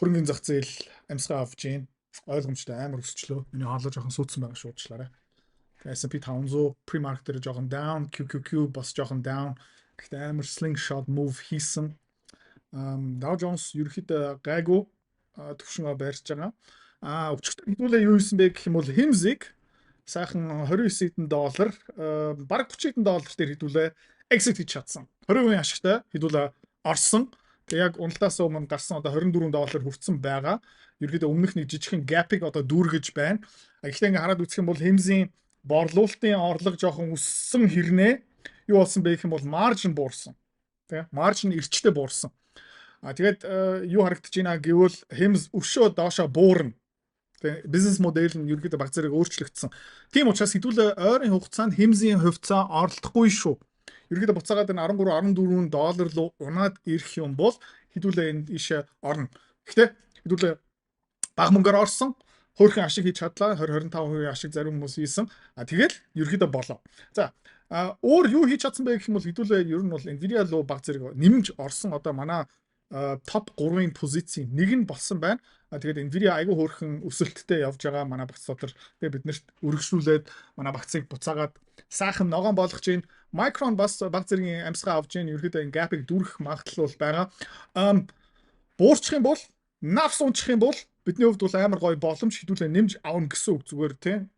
хөрөнгөний зах зээл амьсгаа авч ийн ойлгомжтой амар өсчлөө. Миний хаалга жоохон суудсан байгаа шуудлаарай. S&P 500 pre-market дээр жоохон down, QQQ бас жоохон down. Гэхдээ амар slingshot move хийсэн. Dow Jones ерөөхдөө гайгүй төвшнгөө барьж байгаа. Өчигдөр хэдүүлээ юу хийсэн бэ гэх юм бол хэмзэг сайхан $29 бараг $30 дээр хэдүүлээ exit хийж чадсан. 20% ашигтай хэдүүлээ орсон. Тэг яг уналтаас өмнө гарсан одоо $24 хүрсэн байгаа. Ерөөдөө өмнөх нэг жижигхэн gap-ыг одоо дүүргэж байна. Гэхдээ ингээ хараад үзэх юм бол хэмзийн борлуулалтын орлого жоохон өссөн хэрнээ юу болсон бэ гэх юм бол margin буурсан. Тэг margin эрчтэй буурсан. Тэгээд юу харагдаж байна гэвэл хэмз өшөө доошоо буурна. Тэг бизнес модель нь ерөөдөө баг зэрэг өөрчлөгдсөн. Тийм учраас хэдүүлээ ойрын хугацаанд хэмзийн хувьцаа оролдохгүй шүү. Ерөөдөө буцаагаад энэ $13 руу унаад ирэх юм бол хэдүүлээ энд ийшээ орно. Гэхдээ хэдүүлээ бага мөнгөөр орсон, хөөрхөн ашиг хийж чадлаа, 20-25% ашиг зарим хүмүүс хийсэн. Тэгэл ерөөдөө болоо. За өөр юу хийж чадсан бэ гэх юм бол хэдүүлээ ер нь бол Nvidia руу баг зэрэг нэмж орсон одоо манай топ 3-ын позицийн нэг нь болсон байна. Тэгээд Nvidia айгүй хөөрхөн өсөлттэй явж байгаа манай багц дотор. Тэгээд биднэрт үргэлжлүүлээд манай багцыг буцаагаад сайхан ногоон болгож гин. Micron бас баг зэргийн амьсгаа авж гин. Ерөөдөө энэ gap-ыг дүүргэх магадлал байгаа. Буурчих юм бол, навс унчих юм бол бидний хувьд бол амар гоё боломж хэдүүлээ нэмж аавна гэсэн үг зүгээр тийм.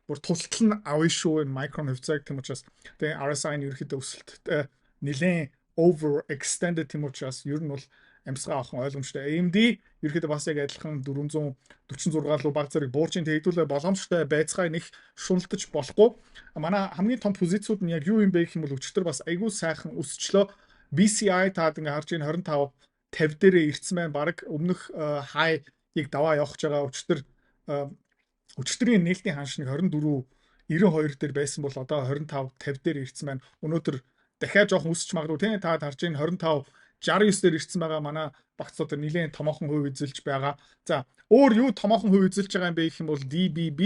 Бүр тусалтал нь авъя шүү энэ Micron хувьцааг тийм учраас тэгээд RSI-ны ерөөдөө өсөлттэй нэлээд over extended тийм учраас ер нь бол амьсгаа авах ойлгомжтой. AMD ерөөдөө бас яг адилхан 446 руу баг зэрэг буурчин хэдүүлээ боломжтой байцгаа нэг шуналтаж болохгүй. Манай хамгийн том позициуд нь яг юу юм бэ гэх юм бол өчтөр бас айгүй сайхан өсчлөө. BCI таад ингээ харж ийн 25-50 дээрээ ирсэн байна. Бараг өмнөх high-ыг даваа явах гэж байгаа. Өчтөрийн нээлтийн ханш нэг 24.92 дээр байсан бол одоо 25-50 дээр ирсэн байна. Өнөөдөр дахиад жоохон өсч магадгүй тийм та харж ийн 25-69 дээр ирсэн байгаа манай багцууд нэлээд томоохон хувь эзэлж байгаа. За өөр юу томоохон хувь эзэлж байгаа юм бэ гэх юм бол DBB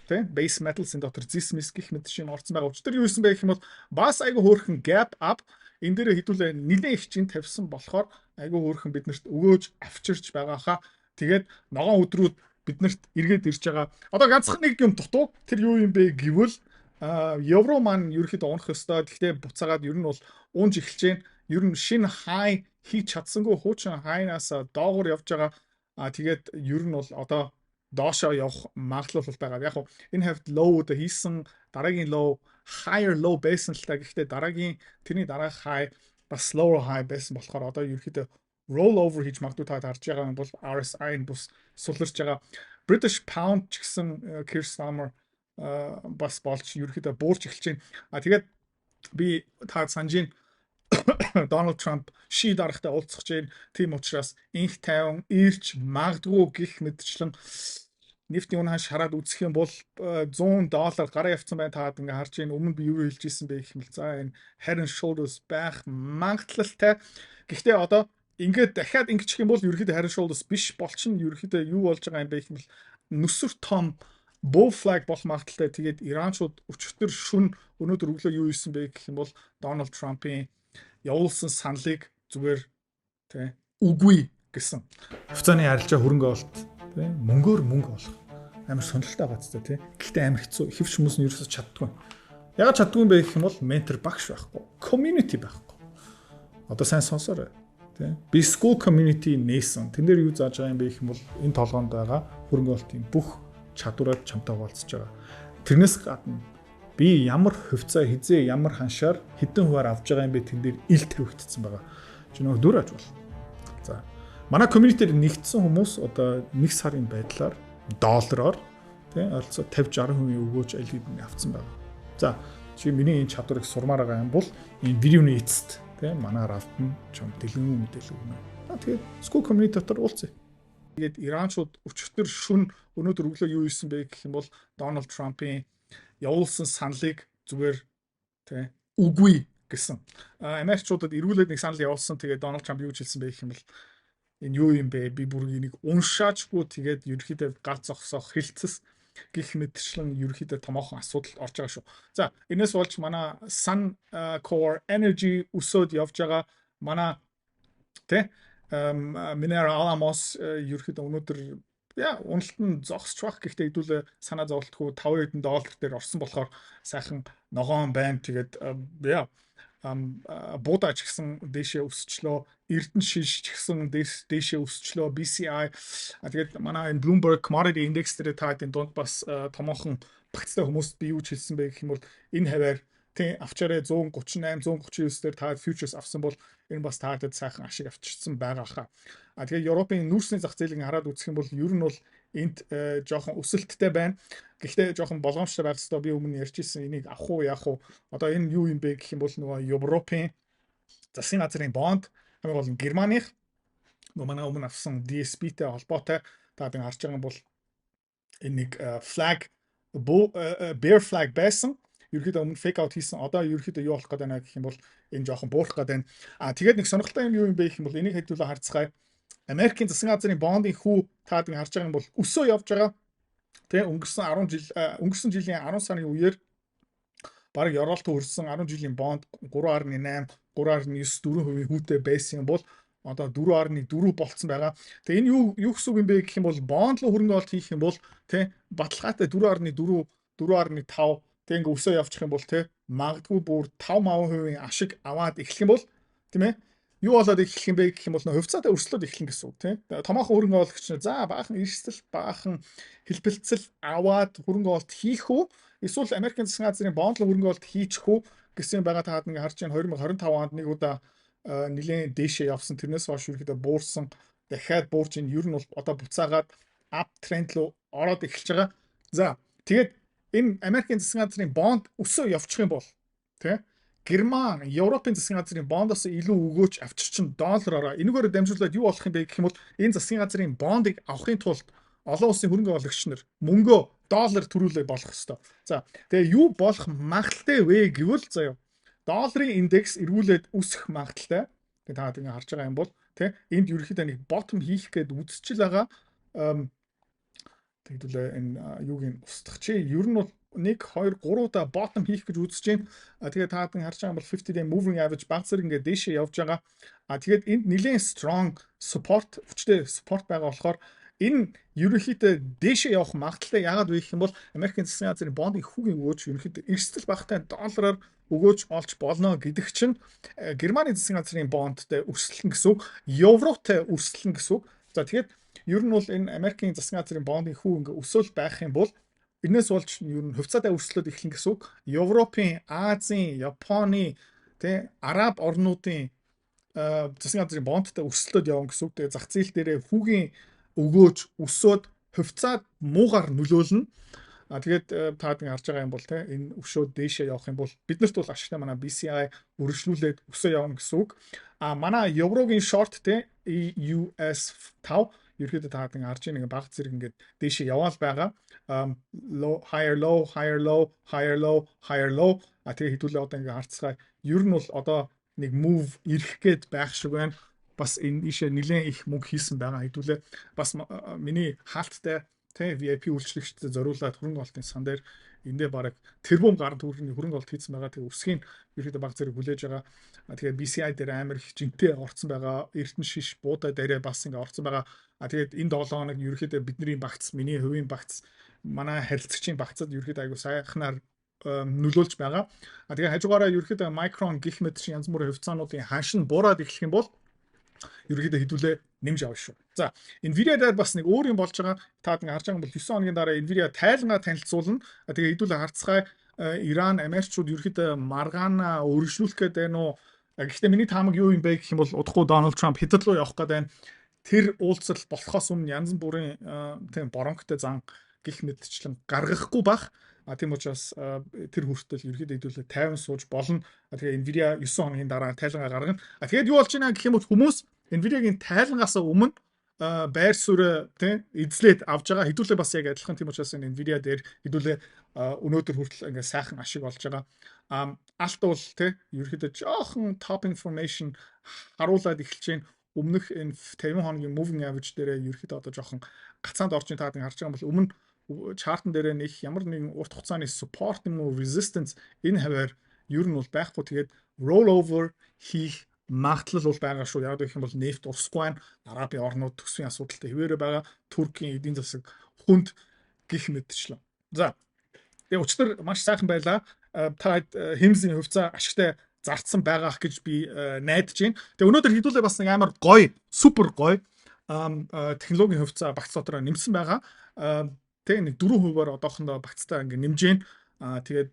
тийм base metals-ын дотор ZISMIS гэх мэт шиг орсон байгаа. Өчтөр юу хийсэн бэ гэх юм бол бас айгүй хөөрхөн gap up энэ дээр хэдүүлээ нэлээд их чин тавьсан болохоор айгүй хөөрхөн биднэрт өгөөж авчирч байгаа хаа. Тэгээд ногоон өдрүүд биднэрт эргээд ирж байгаа. Одоо ганцхан нэг юм дутуу тэр юу юм бэ гэвэл евро маань ерөөхдөө унах ёстой. Гэхдээ буцаагаад ер нь бол унж эхэлж байна. Ер нь шинэ high хийж чадсангүй хуучин high-наас доогуур явж байгаа. Тэгээд ер нь бол одоо доошоо явах магадлал байгаа. Яг хөө энэ хавьд low одоо хийсэн дараагийн low higher low байсан л та. Гэхдээ дараагийн тэрний дараах high бас lower high байсан болохоор одоо ерөөхдөө roll over хийж магадгүй та харж байгаа нь бол RSI-н бус суларч байгаа. British pound ч гэсэн Keir Starmer бас болж ерөөхдөө буурч эхэлж байна. Тэгээд би та санджийн Donald Trump шийд аргатай уулзах гэж байна. Тийм учраас инх тайван ирж магадгүй гих мэдчлэн нефтийн үнэ ханш хараад үзэх юм бол $100 гараа явцсан байна. Та ингээ харж байна. Өмнө би юу хэлж ирсэн бэ гэх юм л за энэ head and shoulders байх магадлалтай. Гэхдээ одоо ингээд дахиад ингэчих юм бол ерөөхдөө head and shoulders биш болчихно. Ерөөхдөө юу болж байгаа юм бэ гэх юм бол нүсэр том bull flag болох магадлалтай. Тэгээд Иранчууд өчигдөр шүн өнөөдөр өглөө юу хийсэн бэ гэх юм бол Donald Trump-ийн явуулсан саналыг зүгээр тий үгүй гэсэн. Хувьцааны арилжаа хөрөнгө олт тий мөнгөөр мөнгө олох амар сонирхолтой байцтай тий. Гэхдээ амар хэцүү. Хэвч хүмүүс нь ерөөсөж чаддгүй. Ягаад чаддгүй юм бэ гэх юм бол ментор багш байхгүй. Community байхгүй. Одоо сайн сонсоорой тий. Би school community нээсэн. Тэн дээр юу зааж байгаа юм бэ гэх юм бол энэ толгоонд байгаа хөрөнгө олтын бүх чадвараар чамтай хуваалцаж байгаа. Тэрнээс гадна би ямар хувьцаа хизээ ямар ханшаар хэдэн хуваар авж байгаа юм бэ тэн дээр ил тавигдсан байгаа. Чи нөгөө дүр аж бол. За. Манай community-д нэгдсэн хүмүүс одоо 1 сарын байдлаар доллараар тий ойролцоо 50-60% өгөөж аль хэдийн авцсан байгаа. За, чи миний энэ чадварыг сурмаар байгаа юм бол энэ видеоны эцэст тий манай рафтан чам дэлгэн мэдээлэл өгнө. Тэгээд school community дотор уулзъя. Тэгээд Иранчууд өчигдөр шүн өнөөдөр өглөө юу хийсэн бэ гэх юм бол Donald Trump-ийн явуулсан саналыг зүгээр тий үгүй гэсэн. Америкчуудад эргүүлээд нэг санал явуулсан. Тэгээд Donald Trump юу гэж хэлсэн бэ гэх юм бол энэ юу юм бэ? Би бүр энийг уншаачгүй тэгээд ерөөхдөө гал зогсоох хэлцэс гих мэтчлэн ерөөхдөө томоохон асуудал орж байгаа шүү. За, энэс болж манай Sun Core Energy өсөөд явж байгаа. Манай тий Minera Alamos ерөөхдөө өнөөдөр уналт нь зогсч байх. Гэхдээ хэдүүлээ санаа зовлтгүй $5 дээр орсон болохоор сайхан ногоон байна. Тэгээд буудаач гэсэн дээшээ өсчлөө, Эрдэнэ шиш гэсэн дээшээ өсчлөө, BCI тэгээд манай энэ Bloomberg Commodity Index дээр та энэ дунд бас томоохон багцтай хүмүүст би юу ч хэлсэн бэ гэх юм бол энэ хаваар тий авчаараа 138 139 дээр та futures авсан бол энэ бас таадад сайхан ашиг авчирсан байгаа хаа. Тэгээд Европын нүүрсний зах зээлийг хараад үзэх юм бол ер нь бол энд жоохон өсөлттэй байна. Гэхдээ жоохон болгоомжтой байх хэрэгтэй. Би өмнө ярьжсэн энийг авах уу яах уу. Одоо энэ юу юм бэ гэх юм бол нөгөө Европын засгийн газрын бонд хамгийн гол нь Германых нөгөө манай өмнө авсан DSB-тэй холбоотой та харж байгаа юм бол энэ нэг flag bear flag байсан. Ерөөхдөө өмнө fake out хийсэн. Одоо ерөөхдөө юу болох гэдэг байна гэх юм бол энэ жоохон буурах гэдэг байна. Тэгээд нэг сонирхолтой юм юу юм бэ гэх юм бол энийг хэдүүлээ харцгаая. Америкийн засгийн газрын бондын хүү таад харж байгаа юм бол өсөө явж байгаа. Тэгээ өнгөрсөн жилийн 10 сарын үеэр бараг ёроолтон өрсөн 10 жилийн бонд 3.8 3.9 4% хүүтэй байсан юм бол одоо 4.4 болцсон байгаа. Тэгээ энэ юу гэсэн үг юм бэ гэх юм бол бонд руу хөрөнгө оруулалт хийх юм бол тий баталгаатай 4.4 4.5 тэг ингээ өсөө явчих юм бол тий магадгүй бүр 5% ашиг аваад эхлэх юм бол тийм ээ юу болоод эхлэх юм бэ гэх юм бол хувьцаатай өрсөлдөд эхлэх гэсэн үг тийм томоохон хөрөнгө оруулагч за баахан эрсдэл баахан хэлбэлцэл аваад хөрөнгө оруулалт хийх үү эсвэл Америкийн засгийн газрын бонд руу хөрөнгө оруулалт хийчих үү гэсэн байгаа таад ингээ харж байна 2025 онд нэг удаа нэлээд дээшээ явсан тэрнээс хойш ерөөдөө буурсан дахиад буурч ин ер нь бол одоо буцаагаад ап тренд руу ороод эхэлж байгаа. За тэгээд энэ Америкийн засгийн газрын бонд өсөө явчих юм бол тий Герман, Европын засгийн газрын бондоос илүү өгөөж авчирчин доллараараа энэгээр дамжуулаад юу болох юм бэ гэх юм бол энэ засгийн газрын бондыг авахын тулд олон улсын хөрөнгө оруулагч нар мөнгөө доллар төрүүлээ болох ёстой. За тэгээ юу болох магадaltaй вэ гэвэл заяа долларын индекс эргүүлээд өсөх магадaltaй. Тэгээ та ингэ харж байгаа юм бол тий энд ерөөхдөө нэг bottom хийх гээд үзчихэл байгаа. Тэгдүүлээ энэ юугийн устгах чи ер нь бол 1 2 3 удаа bottom хийх гэж үзэж байна. Тэгээд та харж байгаа бол 50 day moving average баг зэрэг ингээд дээшээ явж байгаа. Тэгээд энд нэлээд strong support хүчтэй support байгаа болохоор энэ ерөнхийдөө дээшээ явах магадaltaй яагаад вэ гэх юм бол Америкийн засгийн газрын бондын хүүгийн өгөөж ерөнхийдөө эрсдэл багтай доллараар өгөөж олж болно гэдэг чинь Германы засгийн газрын бондтой өрсөлдөн гэсэн үг, евротой өрсөлдөн гэсэн үг. За тэгээд ер нь бол энэ Америкийн засгийн газрын бондын хүү ингээ өсөөл байх юм бол энэс болж ер нь хувьцаатай өрсөлдөд эхлэн гэсэн үг. Европын, Азийн, Японы, тэ Араб орнуудын засгийн газрын бондтой өрсөлдөд явна гэсэн үг. Тэгээ зах зээл дээрээ хүүгийн өгөөж өсөөд хувьцаад муугар нөлөөлнө. Тэгээд та харж байгаа юм бол тэ энэ өшөө дээшээ явах юм бол биднэрт бол ашигтай манай BCI өргөжлүүлээд өсөө явна гэсэн үг. Манай еврогийн short тэ EUS 5 ерөөдөө та харж байгаа нэг баг зэрэг ингээд дээшээ яваал байгаа. Low higher low higher low higher low higher low тэгээ хэдүүлээ одоо ингээд харцгаа ер нь бол одоо нэг move ирэх гээд байх шиг байна. Бас энэ ишээ нэлээд их мөнгө хийсэн байгаа хэдүүлээ бас миний хаалттай тэ VIP үйлчлэгчдэд зориулаад хөрөнгө оруулалтын сан дээр эндээ бараг тэрбум гар төгрөгийн хөрөнгө оруулалт хийсэн байгаа. Тэгээ өсгийн ерөөдөө баг зэрэг хүлээж байгаа. Тэгээ BCI дээр амар их жинтэй орцсон байгаа. Эрдэнэ шиш буудаа дээрээ бас ингээ орцсон байгаа. Тэгээд энэ 7 хоног ерөөдөө бидний багц, миний хувийн багц, манай харилцагчийн багцад ерөөдөө айгу сайхнаар нөлөөлж байгаа. Тэгээ хажуугаараа ерөөдөө Micron гэх мэт чинь янз бүрийн хувьцаануудын ханшин буураад эхлэх юм бол ерөөдөө хэдүүлээ нэмж авна шүү. За, Nvidia дээр бас нэг өөр юм болж байгаа. Та харж байгаа бол 9 хоногийн дараа Nvidia тайлангаа танилцуулна. Тэгээ хэдүүлээ харцгаая Иран, Америкчууд ерөөдөө маргаана өргөжлүүлэх гээд байна уу? Гэхдээ миний таамаг юу юм бэ гэх юм бол удахгүй Donald Trump Хятад руу явах гээд байна. Тэр уулзалт болохоос өмнө янз бүрийн тийм боронктой зан гих мэдчлэн гаргахгүй бах. Тийм учраас тэр хүртэл ерөөдөө хэдүүлээ 50 сууж болно. Тэгээ Nvidia 9 хоногийн дараа тайлангаа гаргана. Тэгээд юу болж байна гэх юм бол хүмүүс Nvidia-гийн тайлангаас өмнө байр суурь тийм эзлээд авж байгаа. Хэдүүлээ бас яг адилхан тийм учраас Nvidia дээр хэдүүлээ өнөөдөр хүртэл ингээ сайхан ашиг олж байгаа. Алт бол тийм ерөөдөө жоохон top information харуулад эхэлж байна. Өмнөх энэ 50 хоногийн moving average дээр ерөөдөө одоо жоохон гацаанд орж ин таад харж байгаа юм бол өмнө чартн дээр нэг ямар нэгэн урт хугацааны support юм уу resistance энэ хаваар ер нь бол байхгүй. Тэгээд roll over хийх магадлал бол байгаа шүү. Яг гэх юм бол нефт урсахгүй байна. Арабын орнууд төсвийн асуудалтай хэвээрээ байгаа. Туркийн эдийн засаг хүнд гих мэдчлээ. За. Тэгээ учир маш сайхан байлаа. Та хэмзийн хувьцаа ашигтай зарцсан байгаах гэж би найдаж байна. Тэгээ өнөөдөр хэдүүлээ бас нэг амар гоё, супер гоё технологийн хувьцаа багц дотроо нэмсэн байгаа. Тэгээ нэг 4%-аар одоохондоо багцтай ингээ нэмж байна. Тэгээд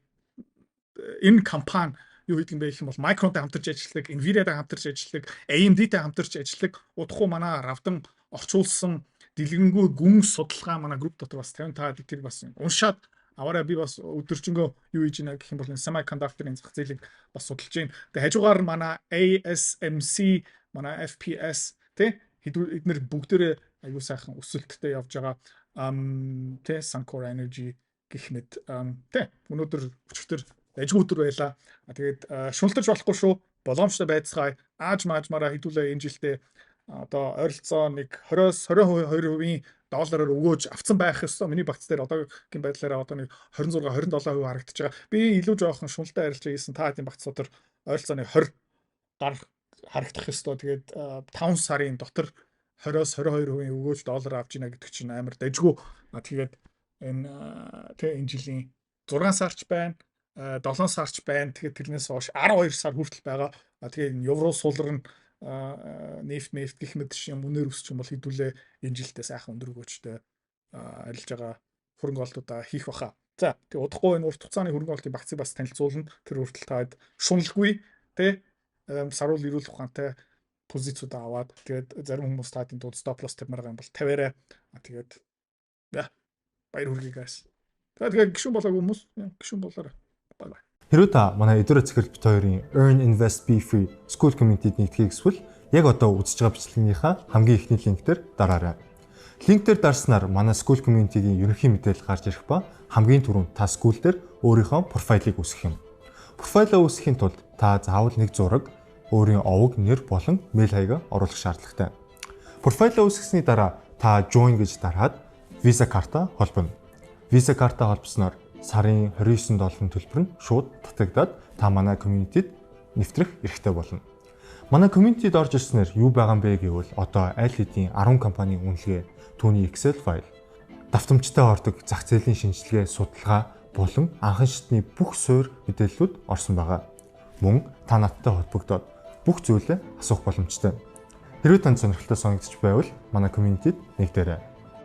энэ компани юу хийдэг юм бэ гэх юм бол Micron-тай хамтарч ажилладаг, Nvidia-тай хамтарч ажилладаг, AMD-тай хамтарч ажилладаг. Удахгүй манай Равдан орчуулсан дэлгэнгүй гүн судалгаа манай групп дотор бас 55 тэр бас уншаад аваарай. Би бас өдөржингөө юу хийж байна гэх юм бол semiconductor-ын зах зээлийг бас судалж байна. Тэгээ хажуугаар манай ASMC, манай FPS тэ эдгээр бүгдээрээ аюу сайхан өсөлттэй явж байгаа. Тэ Suncor Energy гэх мэт тэ өнөөдөр өчигдөр ажиг өдөр байлаа. Тэгээд шуналтаж болохгүй шүү. Боломжтой байцгаая. Ааж маажмаараа хэдүүлээ энэ жилдээ одоо ойролцоо нэг 20-22% доллараар өгөөж авцсан байх ёстой. Миний багц дээр одоогийн байдлаараа одоо нэг 26-27% харагдаж байгаа. Би илүү жоохон шуналтаа арилж хийсэн та хэдийн багц дотор ойролцоо нэг 20 гар харагдах ёстой. Тэгээд 5 сарын дотор 20-22% өгөөж доллар авч ийна гэдэг чинь амар дайггүй. Тэгээд энэ жилийн 6 сарч байна. 7 сарч байна. Тэгээд тэрнээс хойш 12 сар хүртэл байгаа. Тэгээд евро сулрын нефт гэх мэт юм үнээр өсч юм бол хэдүүлээ энэ жилдээ сайхан өндөр өгөөжтэй арилж байгаа хөрөнгө оолтуудаа хийх баха. За тэгээд удахгүй энэ урт хугацааны хөрөнгө оолтын багцыг бас танилцуулна. Тэр хүртэл таад шуналгүй тэ саруул ирүүл ухаантай позицууд аваад тэгээд зарим хүмүүс таадын дунд стоп лосс тавьмаар юм бол тавиарай. Тэгээд баяр хүргэе guys. Тэгээд гişүн болоогүй хүмүүс гişүн болоорой. Хэрвээ та манай Эдүрэ Цэцэрлэг бит хоёрын Earn Invest Be Free School Community-д нэгдэхийг хүсвэл яг одоо үзэж байгаа бичлэгийнхаа хамгийн ихний линк дээр дараарай. Линк дээр дарснаар манай School Community-гийн ерөнхий мэдээлэл гарч ирэх ба хамгийн түрүүнд та school дээр өөрийнхөө профайлыг үүсгэх юм. Профайлаа үүсгэхийн тулд та заавал нэг зураг, өөрийн овог, нэр болон мэйл хаягаа оруулах шаардлагатай. Профайлаа үүсгэсний дараа та join гэж дараад Visa карта холбоно. Visa карта холбосноор сарын $29 төлбөр нь шууд татагдаад та манай community-д нэвтрэх эрхтэй болно. Манай community-д орж ирснээр юу байгаа юм бэ гэвэл одоо аль хэдийн 10 компанийн үнэлгээ, түүний Excel файл, давтамжтай ордог зах зээлийн шинжилгээ, судалгаа болон анхан шатны бүх суур мэдээллүүд орсон байгаа. Мөн та надтай холбогдоод бүх зүйлээ асуух боломжтой. Хэрвээ танд сонирхолтой санагдчих байвал манай community-д нэгдээрэй.